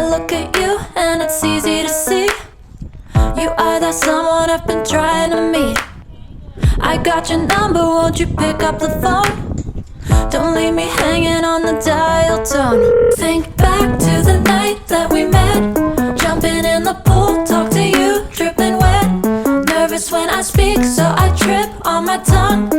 I look at you and it's easy to see you are that someone I've been trying to meet. I got your number, won't you pick up the phone? Don't leave me hanging on the dial tone. Think back to the night that we met, jumping in the pool, talk to you, dripping wet. Nervous when I speak, so I trip on my tongue.